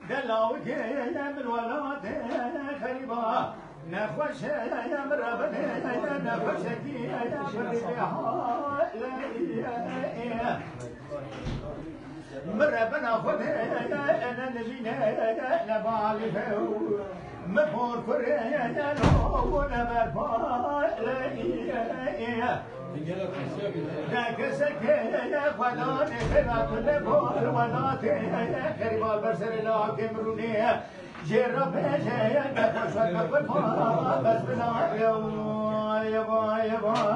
دلاوك يا من ولاد خريبا نخوش يا من ربنا نخوشك يا فريبها من ربنا خذ انا نبينا نبالي مفور كريا لو نبالي ذاك سكينة ولا نخرات لبور ولا خريبال برسل لا كمرونية جرب جاي كفشك بالفا بس بلا يا باي يا باي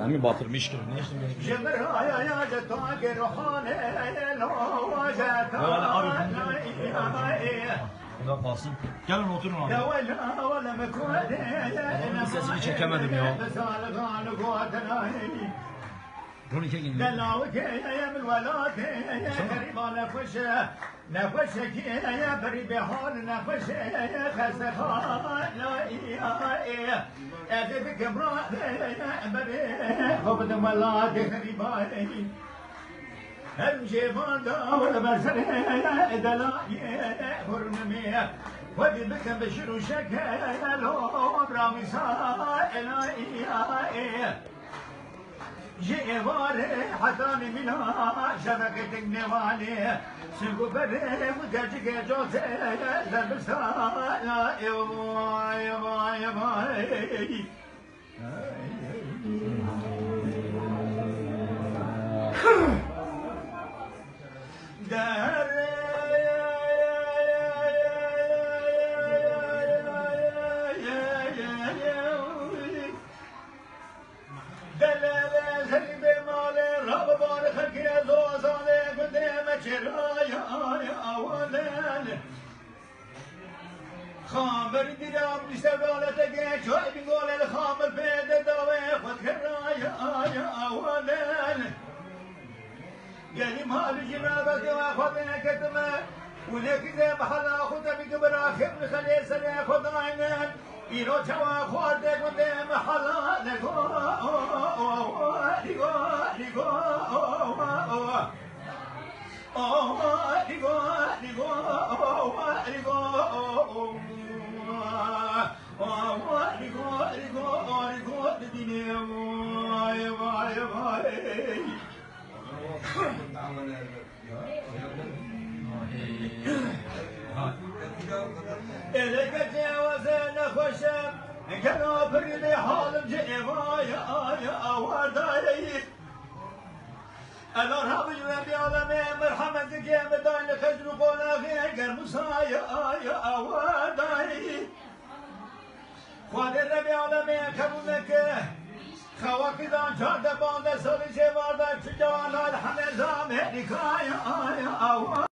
Ami batırmış gibi. Burada kalsın. Gelin oturun abi. Adamın sesini çekemedim ya. Bunu çekin. دلاوك يا من ولاد غريبة نفشك يا بري بحال نفش خسخا لا أجدك امرأة بري خبد ولاد غريبة الجبال داول برسل دلا برنمي ودي بك بشر شكل وبرامي سائل جيواري حتاني منها شبكة النوالي سيقو بري مدجك جوتي لبسا لا يبا يبا يبا خامر دیدم استقالت گه چای بگول خامر پیدا دوه خود کرای اولن یعنی مال جنابت و خود نکتمه ولکه محلا خود بگبر آخر خلی سر خداینن اینو جوا خورده گنده محلا نگو نگو نگو إليك جاوزنا خوشم كانوا بريدي حالم جيبا يا ورداي أنا رابج ربي عالمي مرحمتك يا مدان خجل قولا غير مسايا يا ورداي خواد ربي عالمي كبولك خواكدان جارد باند سالي جوارداي تجانا الحنزام هدكايا يا ورداي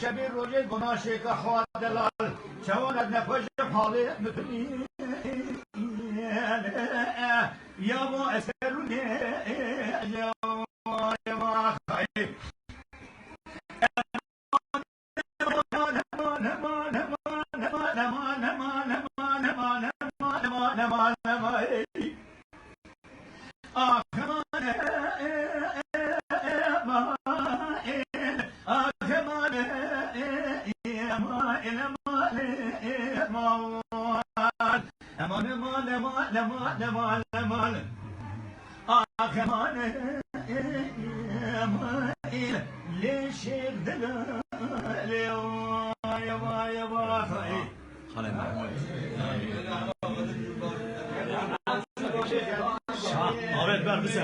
شبیر روزی گناهی که خواد دلال شواند نفوش حالی مکنی یا ما اسرونی Ahmet ver bize.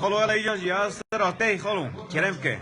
خلو يلا يجي يا سر خلو كلام كه